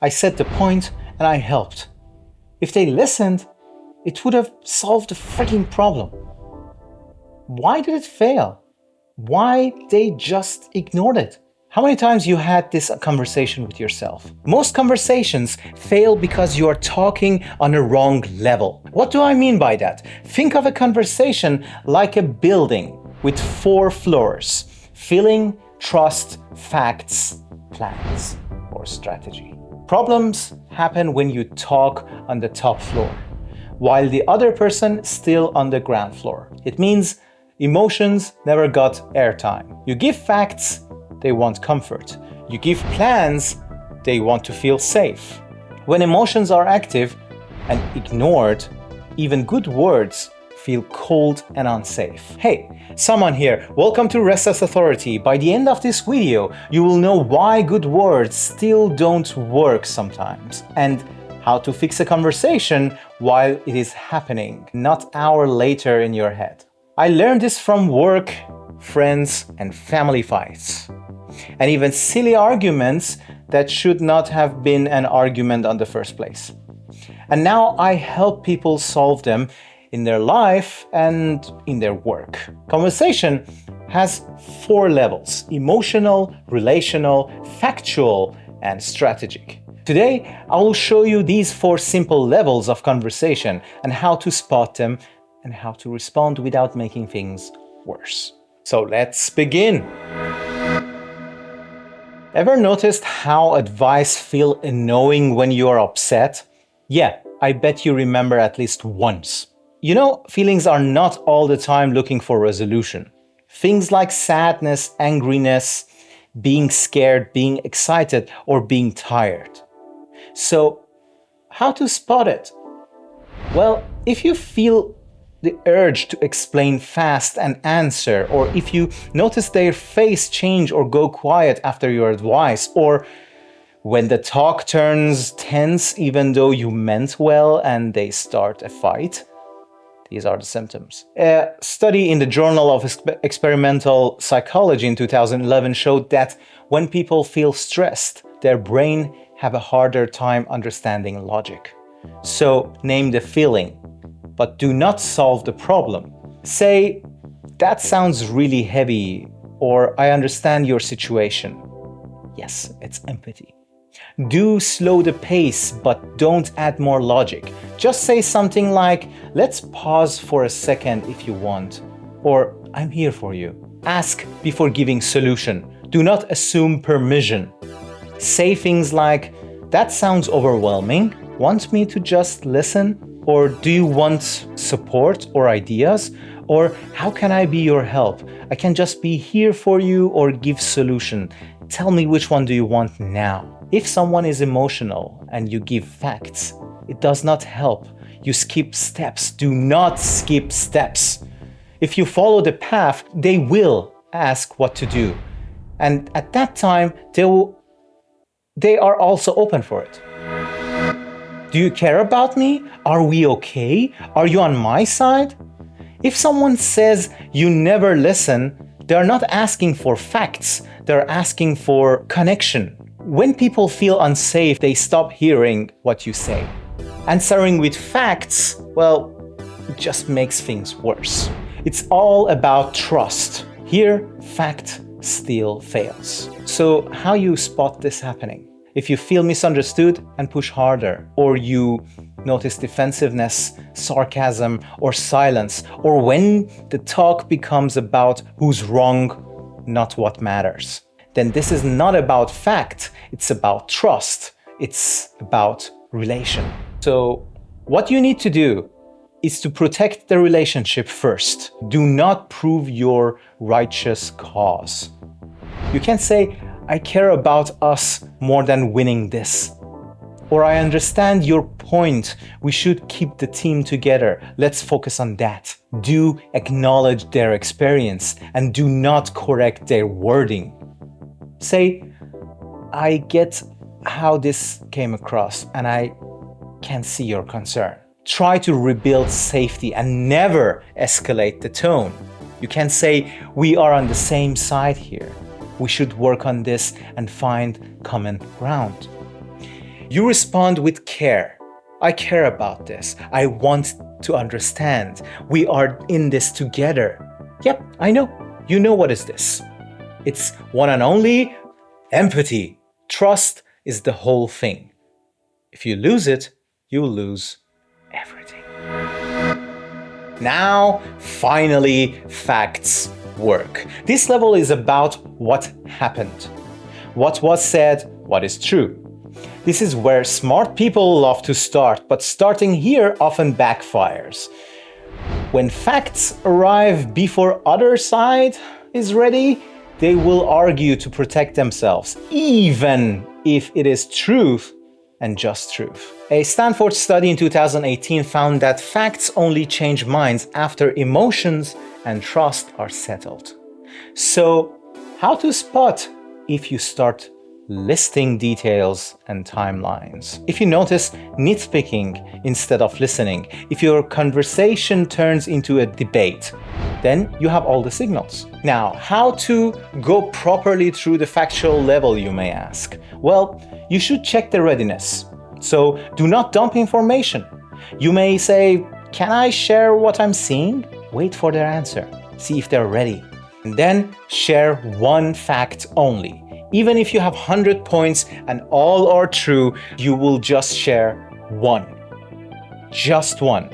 I said the point and I helped. If they listened, it would have solved the freaking problem. Why did it fail? Why they just ignored it? How many times you had this conversation with yourself? Most conversations fail because you are talking on a wrong level. What do I mean by that? Think of a conversation like a building with 4 floors: feeling, trust, facts, plans, or strategy. Problems happen when you talk on the top floor, while the other person still on the ground floor. It means emotions never got airtime. You give facts, they want comfort. You give plans, they want to feel safe. When emotions are active and ignored, even good words feel cold and unsafe. Hey, Saman here. Welcome to Restless Authority. By the end of this video, you will know why good words still don't work sometimes, and how to fix a conversation while it is happening, not an hour later in your head. I learned this from work, friends, and family fights, and even silly arguments that should not have been an argument in the first place. And now I help people solve them in their life and in their work. Conversation has 4 levels: emotional, relational, factual, and strategic. Today, I will show you these 4 simple levels of conversation and how to spot them and how to respond without making things worse. So let's begin. Ever noticed how advice feels annoying when you are upset? Yeah, I bet you remember at least once. You know, feelings are not all the time looking for resolution. Things like sadness, angriness, being scared, being excited, or being tired. So, how to spot it? Well, if you feel the urge to explain fast and answer, or if you notice their face change or go quiet after your advice, or when the talk turns tense even though you meant well and they start a fight, these are the symptoms. A study in the Journal of Experimental Psychology in 2011 showed that when people feel stressed, their brain have a harder time understanding logic. So name the feeling, but do not solve the problem. Say, that sounds really heavy, or I understand your situation. Yes, it's empathy. Do slow the pace, but don't add more logic. Just say something like, let's pause for a second if you want, or I'm here for you. Ask before giving solution. Do not assume permission. Say things like, that sounds overwhelming. Want me to just listen? Or do you want support or ideas? Or how can I be your help? I can just be here for you or give solution. Tell me which one do you want now? If someone is emotional and you give facts, it does not help. You skip steps. Do not skip steps. If you follow the path, they will ask what to do. And at that time, they are also open for it. Do you care about me? Are we okay? Are you on my side? If someone says you never listen, they're not asking for facts. They're asking for connection. When people feel unsafe, they stop hearing what you say. Answering with facts, well, it just makes things worse. It's all about trust. Here, fact still fails. So how you spot this happening? If you feel misunderstood, and push harder, or you notice defensiveness, sarcasm, or silence, or when the talk becomes about who's wrong, not what matters, then this is not about fact, it's about trust, it's about relation. So what you need to do is to protect the relationship first. Do not prove your righteous cause. You can say, I care about us more than winning this. Or I understand your point. We should keep the team together. Let's focus on that. Do acknowledge their experience and do not correct their wording. Say, I get how this came across and I can see your concern. Try to rebuild safety and never escalate the tone. You can say, we are on the same side here. We should work on this and find common ground. You respond with care. I care about this. I want to understand. We are in this together. Yep, I know. You know what is this. It's one and only empathy. Trust is the whole thing. If you lose it, you lose everything. Now, finally, facts work. This level is about what happened, what was said, what is true. This is where smart people love to start, but starting here often backfires. When facts arrive before other side is ready, they will argue to protect themselves, even if it is truth and just truth. A Stanford study in 2018 found that facts only change minds after emotions and trust are settled. So, how to spot if you start listing details and timelines? If you notice nitpicking instead of listening, if your conversation turns into a debate, then you have all the signals. Now, how to go properly through the factual level, you may ask? Well, you should check the readiness. So do not dump information. You may say, "Can I share what I'm seeing?" Wait for their answer. See if they're ready. And then share one fact only. Even if you have 100 points and all are true, you will just share one. Just one.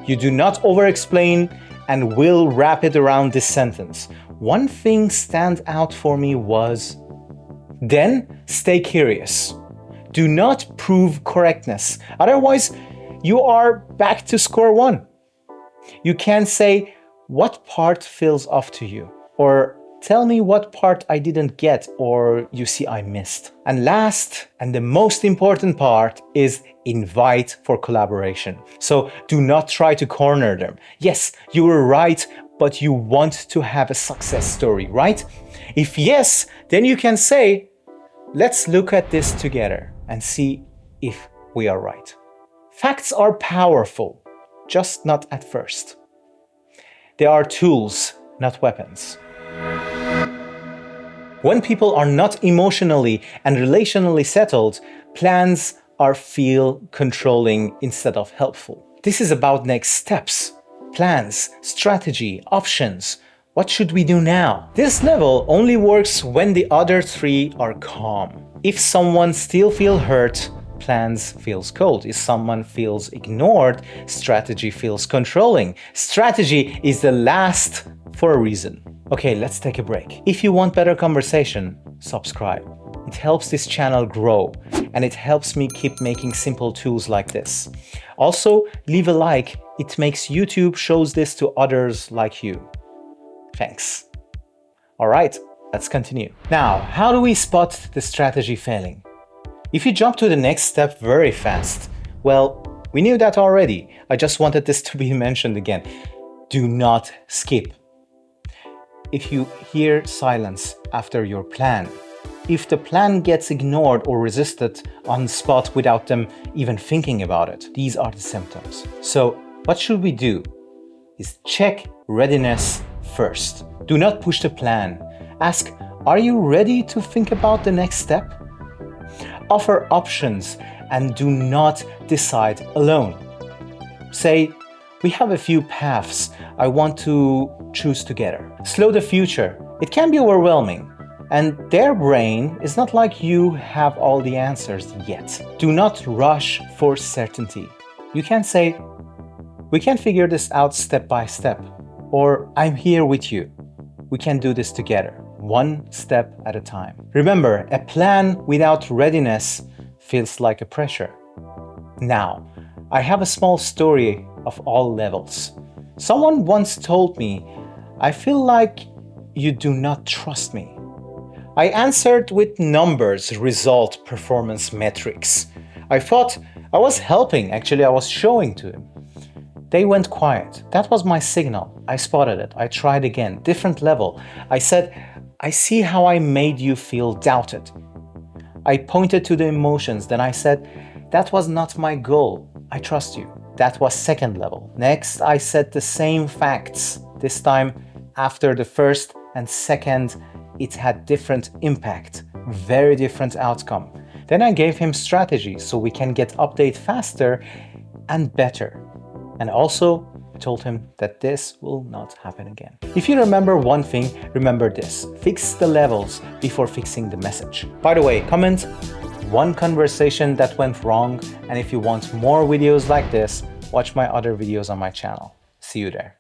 You do not over-explain and will wrap it around this sentence. One thing stand out for me was... Then stay curious. Do not prove correctness. Otherwise, you are back to square one. You can say, "What part feels off to you?" Or "Tell me what part I didn't get or you see I missed." And last, and the most important part, is invite for collaboration. So do not try to corner them. Yes, you were right, but you want to have a success story, right? If yes, then you can say, "Let's look at this together and see if we are right." Facts are powerful, just not at first. They are tools, not weapons. When people are not emotionally and relationally settled, plans feel controlling instead of helpful. This is about next steps, plans, strategy, options. What should we do now? This level only works when the other three are calm. If someone still feels hurt, plans feels cold. If someone feels ignored, strategy feels controlling. Strategy is the last for a reason. Okay, let's take a break. If you want better conversation, subscribe. It helps this channel grow and it helps me keep making simple tools like this. Also, leave a like. It makes YouTube shows this to others like you. Thanks. All right, let's continue. Now, how do we spot the strategy failing? If you jump to the next step very fast, well, we knew that already. I just wanted this to be mentioned again. Do not skip. If you hear silence after your plan, if the plan gets ignored or resisted on the spot without them even thinking about it, these are the symptoms. So what should we do? Is check readiness first. Do not push the plan. Ask, are you ready to think about the next step? Offer options and do not decide alone. Say, we have a few paths I want to choose together. Slow the future. It can be overwhelming. And their brain is not like you have all the answers yet. Do not rush for certainty. You can say, we can figure this out step by step. Or I'm here with you. We can do this together, one step at a time. Remember, a plan without readiness feels like a pressure. Now, I have a small story of all levels. Someone once told me, I feel like you do not trust me. I answered with numbers, result, performance metrics. I thought I was helping, actually I was showing to him. They went quiet. That was my signal. I spotted it. I tried again, different level. I said, I see how I made you feel doubted. I pointed to the emotions, then I said, that was not my goal. I trust you. That was second level. Next, I said the same facts. This time, after the first and second, it had different impact, very different outcome. Then I gave him strategies so we can get update faster and better. And also, I told him that this will not happen again. If you remember one thing, remember this: fix the levels before fixing the message. By the way, comment one conversation that went wrong, and if you want more videos like this, watch my other videos on my channel. See you there.